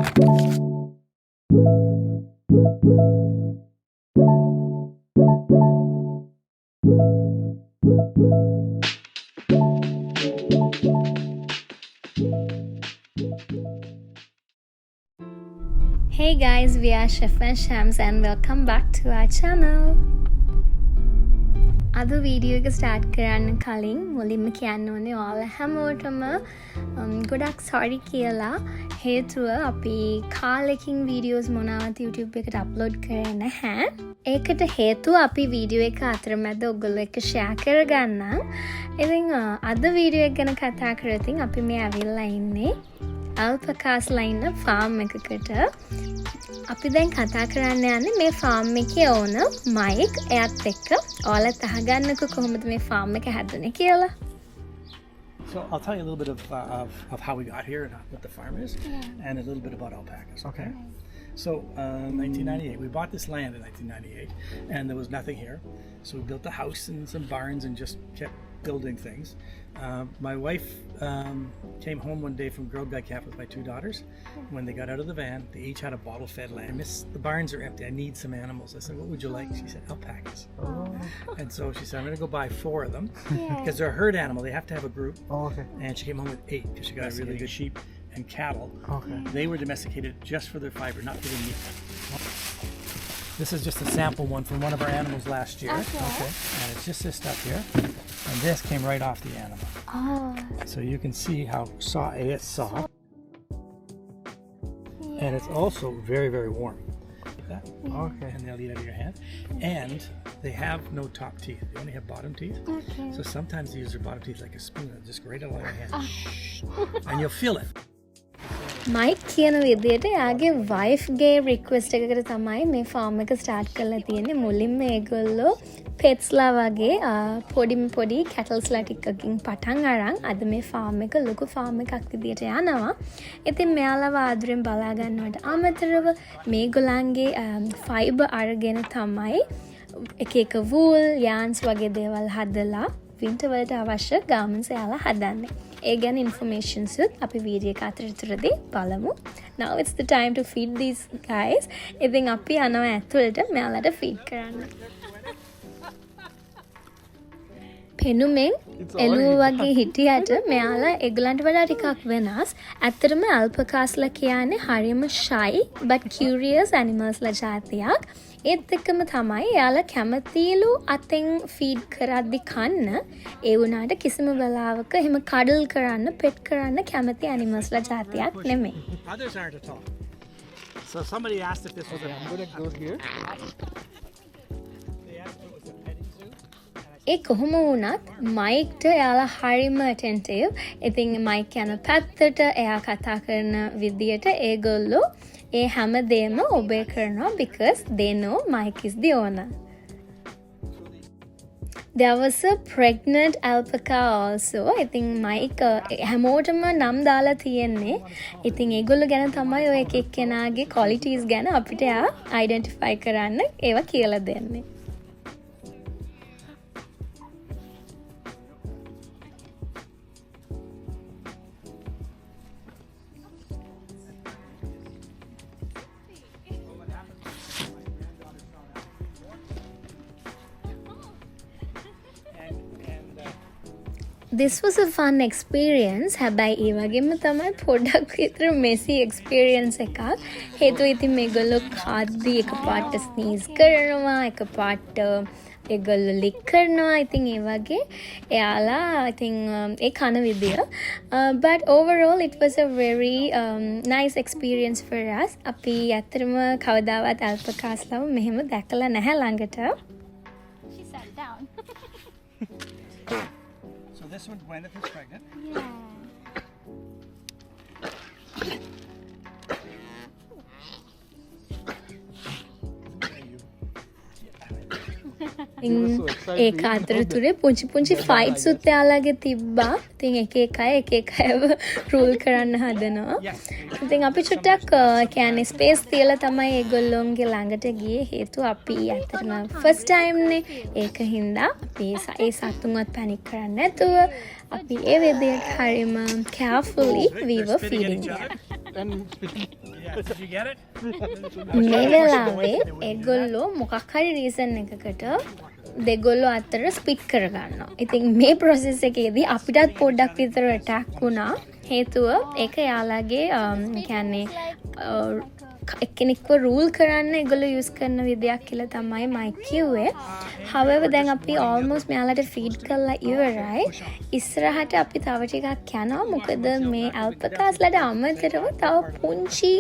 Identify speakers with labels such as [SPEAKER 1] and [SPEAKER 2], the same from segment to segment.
[SPEAKER 1] Hey guys, we are Chef and Shams and welcome back to our channel. අද video එක start කරන්න කලින් මුලින්ම කියන්න ඕනේ ඔයාලා හැමෝටම ගොඩක් සෝරි කියලා. හේතුව අපි කාලෙකින් වීඩියෝස් මොනවත් YouTube එකට අප්ලෝඩ් කරේ නැහැ. ඒකට හේතුව අපි වීඩියෝ එක අතරමැද ඔයගොල්ලෝ එක්ක ෂෙයා කරගන්නම්. ඉතින් අද වීඩියෝ එක ගැන කතා කරද්දී අපි මේ ඇවිල්ලා ඉන්නේ alpacasලා ඉන්න ෆාම් එකකට. අපි දැන් කතා කරන්න යන්නේ මේ ෆාම් එකේ ඕනර් මයික් එයත් එක්ක. ඔයාලත් අහගන්නකෝ කොහොමද මේ ෆාම් එක හැදුනේ කියලා.
[SPEAKER 2] So I'll tell you a little bit of how we got here and what the farm is, and a little bit about alpacas. Okay. So 1998, we bought this land in 1998, and there was nothing here. So we built a house and some barns and just kept building things. My wife came home one day from Girl Guide camp with my two daughters. When they got out of the van, they each had a bottle fed lamb. Miss, the barns are empty. I need some animals. I said, what would you like? She said, alpacas. Oh. And so she said, I'm going to go buy 4 of them because they're a herd animal. They have to have a group.
[SPEAKER 3] Oh, okay.
[SPEAKER 2] And she came home with 8 because she got really good sheep and cattle.
[SPEAKER 3] Okay.
[SPEAKER 2] They were domesticated just for their fiber, not for their meat. This is just a sample one from one of our animals last year. Okay. And it's just this stuff here. And this came right off the animal.
[SPEAKER 1] Oh.
[SPEAKER 2] So you can see how it's soft. And it's also very, very warm. Like that.
[SPEAKER 3] Okay.
[SPEAKER 2] And they'll eat out of your hand. And they have no top teeth. They only have bottom teeth.
[SPEAKER 1] Okay.
[SPEAKER 2] So sometimes they use their bottom teeth like a spoon and just right along your hand. And you'll feel it.
[SPEAKER 1] Mike කියන විදිහට එයාගේ වයිෆ්ගේ request එකකට තමයි මේ farm එක start කරලා තියෙන්නේ. මුලින්ම ඒගොල්ලෝ පෙට්ස්ලා වගේ පොඩි කැටල්ස්ලා ටිකකින් පටන් අරන් අද මේ ෆාම් එක ලොකු ෆාම් එකක් විදිහට යනවා. ඉතින් මෙයාලව ආදරෙන් බලා ගන්නවට අමතරව මේගොල්ලන්ගේ ෆයිබර් අරගෙන තමයි එක වූල් යාන්ස් වගේ දේවල් හදලා වින්ටර් වලට අවශ්‍ය ගාමන්ස් එයාලා හදන්නේ. ඒ ගැන ඉන්ෆර්මේෂන්ස් අපි වීඩියෝ එක අතරතුරදී බලමු. Now it's the time to feed these guys. ඉතින් අපි යනවා ඇතුළට මෙයාලට ෆීඩ් කරන්න. පෙනුමෙන් එළුව වගේ හිටියට මෙයාලා ඒගොල්ලන්ට වඩා ටිකක් වෙනස්. ඇත්තටම alpacasලා කියන්නේ හරියම shy but curious animalsලා ජාතියක්. ඒත් එක්කම තමයි එයාලා කැමතිලු අතෙන් ෆීඩ් කරද්දි කන්න. ඒ වුණාට කිසිම වෙලාවක එහෙම කඩල් කරන්න පෙට් කරන්න කැමති ඇනිමල්ස්ලා ජාතියක් නෙමෙයි.
[SPEAKER 2] Others aren't at all. So somebody asked if this was
[SPEAKER 3] I'm gonna go here.
[SPEAKER 2] They asked if it was a petting zoo.
[SPEAKER 1] ඒ කොහොම වුණත් මයික්ට එයාලා හරිම attentive. ඉතින් මයික් යන පැත්තට එයා කතා කරන විදියට ඒගොල්ලෝ ඒ හැම දෙම ඔබේ කරනවා because they know Mike is the owner. There was a pregnant alpaca also. I think Mike හැමෝටම නම් දාලා තියෙන්නේ. ඉතින් ඒගොල්ලෝ ගැන තමයි ඔය එක එක්කෙනාගේ qualities ගැන අපිට එයා identify කරන්න ඒවා කියලා දෙන්නේ. This was a fun experience. හැබැයි ඒ වගේම තමයි පොඩ්ඩක් විතර messy experience එකක්. හේතුව ඉතින් මේගොල්ලෝ කද්දි එකපාරට sneeze කරනවා, එකපාරට ඒගොල්ලෝ lick කරනවා. ඉතින් ඒ වගේ එයාලා I think ඒ කන විදිය. But overall it was a very nice experience for us. අපි ඇත්තටම කවදාවත් alpacasලාව මෙහෙම දැකලා නැහැ ළඟට. She sat down.
[SPEAKER 2] So this one, Gwyneth, is pregnant.
[SPEAKER 1] Yeah. ඒක අතරතුරේ පුංචි ෆයිට්ස් උත් යාළගේ තිබ්බා. ඉතින් එක අයව රූල් කරන්න හදනවා. ඉතින් අපි චුට්ටක් කියන්නේ ස්පේස් තියලා තමයි ඒගොල්ලොන්ගේ ළඟට ගියේ. හේතුව අපි ඇත්තටම ෆස්ට් ටයිම් නේ. ඒක හින්දා අපි ඒ සතුන්වත් පැනික් කරන්නේ නැතුව අපි ඒ විදිහට හරිම carefully we were feeding them.
[SPEAKER 3] And
[SPEAKER 2] Did you get it?
[SPEAKER 1] මේ වෙලාවේ ඒගොල්ලෝ මොකක් හරි රීසන් එකකට දෙගොල්ලෝ අතර ස්පිට් කරගන්නවා. ඉතින් මේ ප්‍රොසෙස් එකේදී අපිටත් පොඩ්ඩක් විතර ඇටැක් වුණා. හේතුව ඒක යාළගේ කියන්නේ එක්කෙනෙක්ව රූල් කරන්න ඒගොල්ලෝ යූස් කරන විදියක් කියලා තමයි මයික් කිව්වේ. however දැන් අපි almost මෙයාලට ෆීඩ් කරලා ඉවරයි. ඉස්සරහට අපි තව ටිකක් යනවා. මොකද මේ ඇල්පකාස්ලට අමතරව තව පුංචි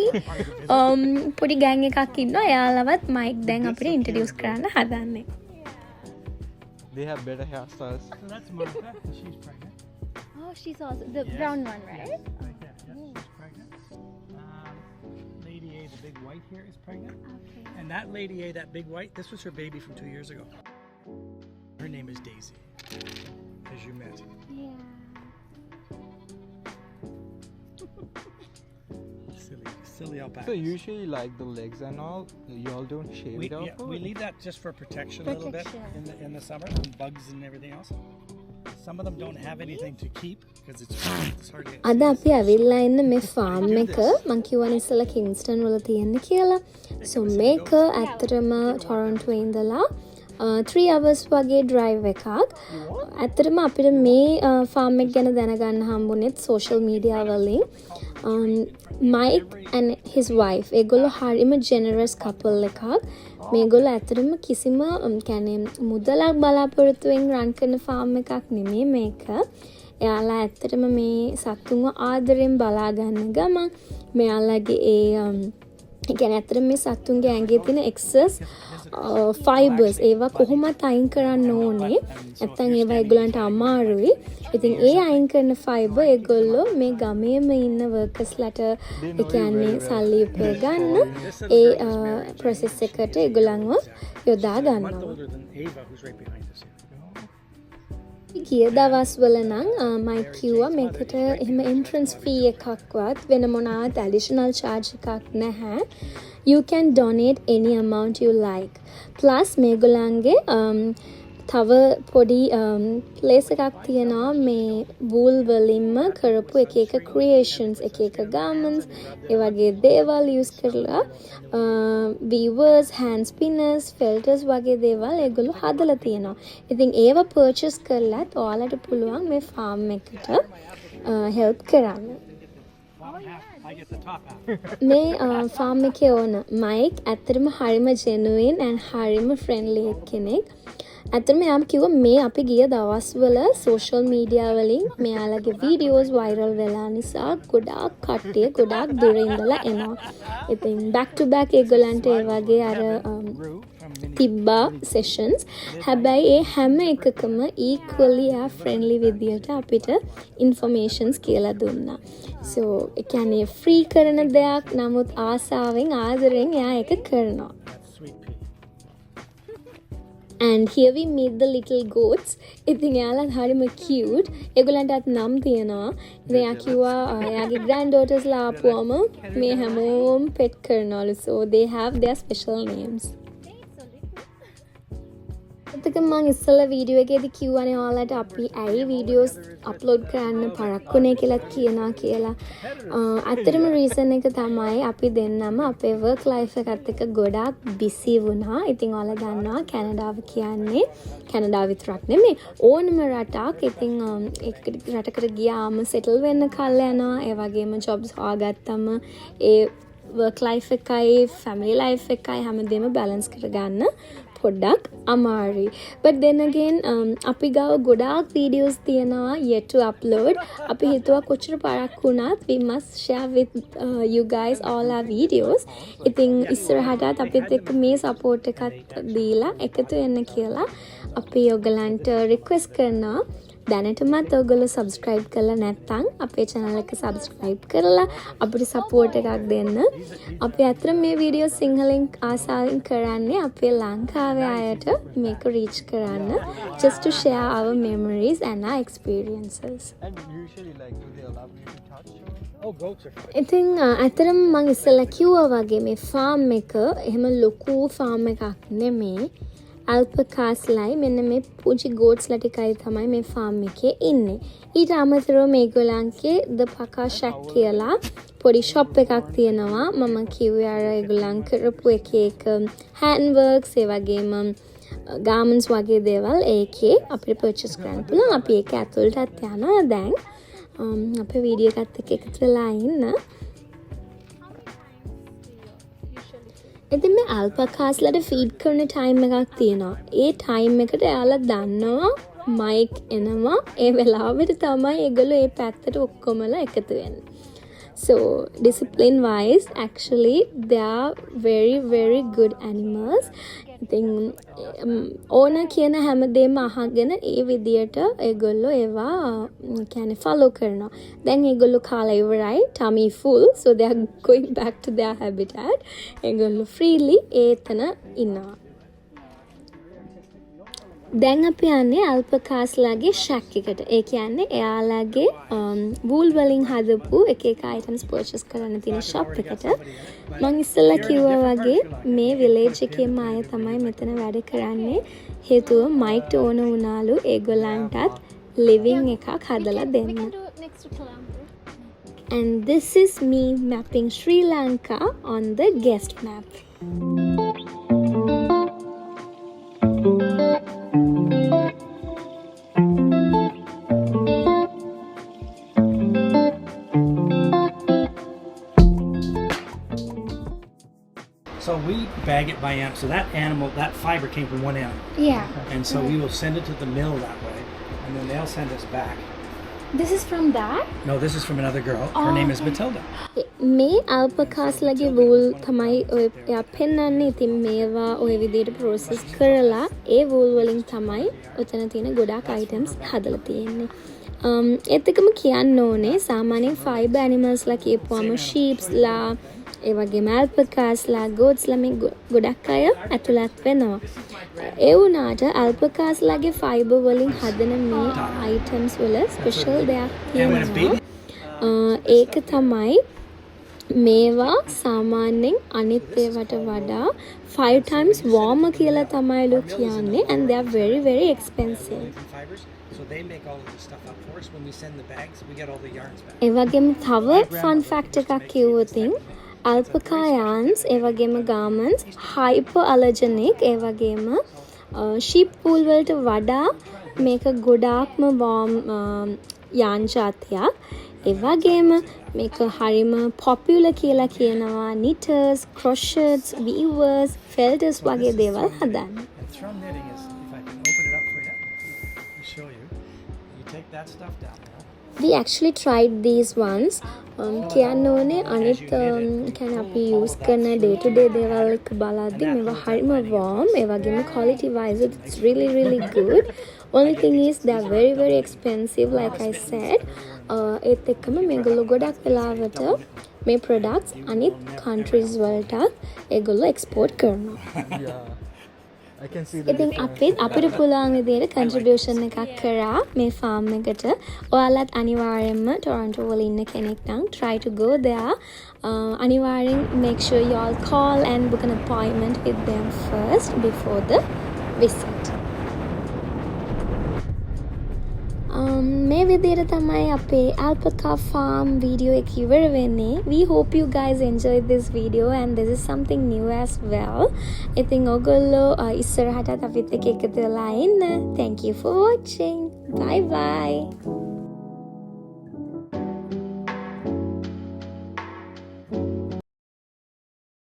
[SPEAKER 1] පොඩි ගෑන් එකක් ඉන්නවා. එයාලවත් මයික් දැන් අපිට ඉන්ට්‍රොඩියුස් කරන්න හදන්නේ.
[SPEAKER 3] They have better hairstyles.
[SPEAKER 2] So that's Martha. She's pregnant.
[SPEAKER 1] Oh, she's also the brown one, right?
[SPEAKER 2] Right there. Yes, she's pregnant. Lady A, the big white here, is pregnant.
[SPEAKER 1] Okay.
[SPEAKER 2] And that Lady A, that big white, this was her baby from 2 years ago. Her name is Daisy, as you met.
[SPEAKER 1] Yeah.
[SPEAKER 2] Silly alpaca.
[SPEAKER 3] So usually like the legs and all, you all don't shave it off?
[SPEAKER 2] We leave that just for protection a little bit in the summer from bugs and everything else. Some of them don't have anything to keep because it's hard to get.
[SPEAKER 1] අද අපි ඇවිල්ලා ඉන්න මේ farm එක මං කියවන ඉස්සලා කිංස්ටන් වල තියෙන්නේ කියලා. So මේක ඇත්තටම ටොරන්ටෝ ඉඳලා 3 hours වගේ drive එකක්. ඇත්තටම අපිට මේ ෆාම් එක ගැන දැනගන්න හම්බුනේ social media වලින්. Mike and his wife ඒගොල්ලෝ හරිම generous couple එකක්. මේගොල්ලෝ ඇත්තටම කිසිම කියන්නේ මුදලක් බලාපොරොත්තුවෙන් රන් කරන ෆාම් එකක් නෙමෙයි මේක. එයාලා ඇත්තටම මේ සතුන්ව ආදරෙන් බලා ගන්න ගමන් මෙයාලගේ ඒ කියන්නේ ඇත්තටම මේ සතුන්ගේ ඇඟේ තියෙන excess fibers ඒවා කොහොමද අයින් කරන්න ඕනේ. නැත්නම් ඒවා ඒගොල්ලන්ට අමාරුයි. ඉතින් ඒ අයින් කරන fiber ඒගොල්ලෝ මේ ගමේම ඉන්න workersලට ඒ කියන්නේ සල්ලි උපය ගන්න ඒ process එකට ඒගොල්ලන්ව යොදා ගන්නවා.
[SPEAKER 2] Older than Ava, who's right behind us here.
[SPEAKER 1] ගිය දවස්වල නම් මයික් කිව්වා මේකට එහෙම entrance fee එකක්වත් වෙන මොනවත් additional charge එකක් නැහැ. You can donate any amount you like. Plus මේගොල්ලන්ගේ තව පොඩි place එකක් තියෙනවා මේ wool වලින්ම කරපු එක එක creations එක එක garments ඒ වගේ දේවල් use කරලා weavers, hand spinners, felters වගේ දේවල් ඒගොල්ලෝ හදලා තියෙනවා. ඉතින් ඒව purchase කරලත් ඔයාලට පුළුවන් මේ farm එකට help කරන්න.
[SPEAKER 2] I get the top half.
[SPEAKER 1] මේ farm එකේ ඕන මයික් ඇත්තටම හරිම genuine and හරිම friendly කෙනෙක්. ඇත්තටම යාම කිව්වා මේ අපි ගිය දවස්වල social media වලින් මෙයාලගේ videos viral වෙලා නිසා ගොඩාක් කට්ටිය ගොඩාක් දුර ඉඳලා එනවා. ඉතින් back to back ඒගොල්ලන්ට ඒ වගේ අර තිබ්බා sessions. හැබැයි ඒ හැම එකකම equally friendly විදියට අපිට informations කියලා දුන්නා. So ඒ කියන්නේ free කරන දෙයක් නමුත් ආසාවෙන් ආදරෙන් එයා ඒක කරනවා.
[SPEAKER 2] Sweet pea.
[SPEAKER 1] And here we meet the little goats. ඉතින් එයාලා හරිම cute. ඒගොල්ලන්ටත් නම් තියෙනවා. ඉතින් එයා කිව්වා එයාගේ granddaughters ලා ආපුවම මේ හැමෝම pet කරනවලු. So they have their special names. එතක මම ඉස්සෙල්ලා වීඩියෝ එකේදී කිව්වනේ ඔයාලට අපි ඇයි වීඩියෝස් අප්ලෝඩ් කරන්න පරක්කුනේ කියලාත් කියනවා කියලා. අතරම රීසන් එක තමයි අපි දෙන්නම අපේ work life එකත් එක්ක ගොඩාක් busy වුණා. ඉතින් ඔයාලා දන්නවා කැනඩාව කියන්නේ කැනඩාව විතරක් නෙමෙයි ඕනම රටක්. ඉතින් ඒක රටකට ගියාම settle වෙන්න කල් යනවා. ඒ වගේම jobs හොයාගත්තම ඒ work life එකයි family life එකයි හැමදේම balance කරගන්න පොඩ්ඩක් අමාරුයි. But then again අපි ගාව ගොඩාක් videos තියෙනවා yet to upload. අපි හිතුවා කොච්චර පාරක් වුණත් we must share with you guys all our videos. ඉතින් ඉස්සරහටත් අපිත් එක්ක මේ support එකත් දීලා එකතු වෙන්න කියලා අපි ඔයගලන්ට request කරනවා. දැනටමත් ඔයගොල්ලෝ subscribe කරලා නැත්නම් අපේ channel එක subscribe කරලා අපිට support එකක් දෙන්න. අපි අතර මේ video සිංහලෙන් ආසාවෙන් කරන්නේ අපේ ලංකාවේ අයට මේක reach කරන්න just to share our memories and our experiences.
[SPEAKER 3] And usually like do they allow you to touch or?
[SPEAKER 2] Oh, goats are fine.
[SPEAKER 1] ඉතින් අතරම මම ඉස්සෙල්ලා කිව්වා වගේ මේ farm එක එහෙම ලොකු farm එකක් නෙමෙයි. ඇල්පකාස්ලයි මෙන්න මේ පුංචි ගෝට්ස්ලා ටිකයි තමයි මේ ෆාම් එකේ ඉන්නේ. ඊට අමතරව මේගොල්ලන්ගේ ද පකාශක් කියලා පොඩි ෂොප් එකක් තියෙනවා. මම කිව්වේ අර ඒගොල්ලන් කරපු එක හෑන්ඩ් වර්ක්ස් ඒ වගේම ගාමන්ස් වගේ දේවල් ඒකේ අපිට පර්චේස් කරන්න පුළුවන්. අපි ඒක ඇතුළටත් යනවා දැන්. අපේ වීඩියෝ එකත් එක්ක එකතු වෙලා ඉන්න. ඉතින් මේ ඇල්පකාස්ලට ෆීඩ් කරන ටයිම් එකක් තියෙනවා. ඒ ටයිම් එකට එයාලා දන්නවා මයික් එනවා. ඒ වෙලාවට තමයි ඒගොල්ලෝ ඒ පැත්තට ඔක්කොමලා එකතු වෙන්නේ. So discipline wise actually they are very good animals. ඉතින් ඕන කියන හැමදේම අහගෙන ඒ විදියට ඒගොල්ලෝ ඒවා කියන්නේ follow කරනවා. දැන් ඒගොල්ලෝ කාලා ඉවරයි, tummy full, so they are going back to their habitat. ඒගොල්ලෝ freely ඒතන ඉන්නවා. දැන් අපි යන්නේ ඇල්පකාස්ලාගේ ෂැක් එකට. ඒ කියන්නේ එයාලාගේ වූල් වලින් හදපු එක අයිටම්ස් පර්චේස් කරන්න තියෙන ෂොප් එකට. මම ඉස්සෙල්ලා කිව්වා වගේ මේ විලේජ් එකේම අය තමයි මෙතන වැඩ කරන්නේ. හේතුව මයික්ට ඕන වුණාලු ඒගොල්ලන්ටත් ලිවිං එකක් හදලා දෙන්න. And this is me mapping Sri Lanka on the guest map.
[SPEAKER 2] So we bag it by animal. So that animal, that fiber came from one animal.
[SPEAKER 1] Yeah.
[SPEAKER 2] And so we will send it to the mill that way. And then they'll send us back.
[SPEAKER 1] This is from that?
[SPEAKER 2] No, this is from another girl. Her name is Matilda.
[SPEAKER 1] මේ ඇල්පකාස්ලගේ wool තමයි ඔය එයා පෙන්වන්නේ. ඉතින් මේවා ඔය විදිහට process කරලා ඒ වූල් වලින් තමයි ඔතන තියෙන ගොඩාක් අයිටම්ස් හදලා තියෙන්නේ. ඒත් එකම කියන්න ඕනේ සාමාන්‍යයෙන් ෆයිබර් ඇනිමල්ස්ලා කියපුවම ෂීප්ස්ලා ඒ වගේම ඇල්පකාස්ලා ගෝට්ස්ලා මේ ගොඩක් අය ඇතුළත් වෙනවා. ඒ වුණාට ඇල්පකාස්ලාගේ ෆයිබර් වලින් හදන මේ අයිටම්ස් වල ස්පෙෂල් දෙයක් තියෙනවා. ඒක තමයි මේවා සාමාන්‍යයෙන් අනිත් ඒවට වඩා 5 times warmer කියලා තමයිලු කියන්නේ, and they are very expensive.
[SPEAKER 2] So they make all of this stuff up for us. When we send the bags, we get all the yarns back.
[SPEAKER 1] ඒ වගේම තව fun fact එකක් කිව්වොත් alpaca yarns ඒ වගේම garments hypoallergenic ඒ වගේම sheep wool වලට වඩා මේක ගොඩාක්ම warm yarn ජාතියක්. ඒ වගේම මේක හරිම popular කියලා කියනවා knitters, crocheters, weavers, felters වගේ දේවල් හදන්න.
[SPEAKER 2] And thrum knitting is, if I can open it up for you, to show you. You take that stuff down there.
[SPEAKER 1] We actually tried these ones. කියන්න ඕනේ අනිත් කියන්නේ අපි use කරන day to day දේවල් එක බලද්දි මේවා හරිම warm ඒ වගේම quality wise it's really good. Only thing is they are very expensive like I said. ඒත් එක්කම මේගොල්ලෝ ගොඩක් වෙලාවට මේ products අනිත් countries වලට ඒගොල්ලෝ export කරනවා.
[SPEAKER 3] Yeah. I can see the
[SPEAKER 1] ඉතින් අපිට පුළුවන් විදිහට contribution එකක් කරා මේ farm එකට. ඔයාලත් අනිවාර්යෙන්ම Toronto වල ඉන්න කෙනෙක් නම් try to go there. අනිවාර්යෙන් make sure you all call and book an appointment with them first before the visit. මේ විදිහට තමයි අපේ alpaca farm video එක ඉවර වෙන්නේ. We hope you guys enjoyed this video and this is something new as well. ඉතින් ඔයගොල්ලෝ ඉස්සරහටත් අපිත් එක්ක එකතු වෙලා ඉන්න. Thank you for watching. Bye bye.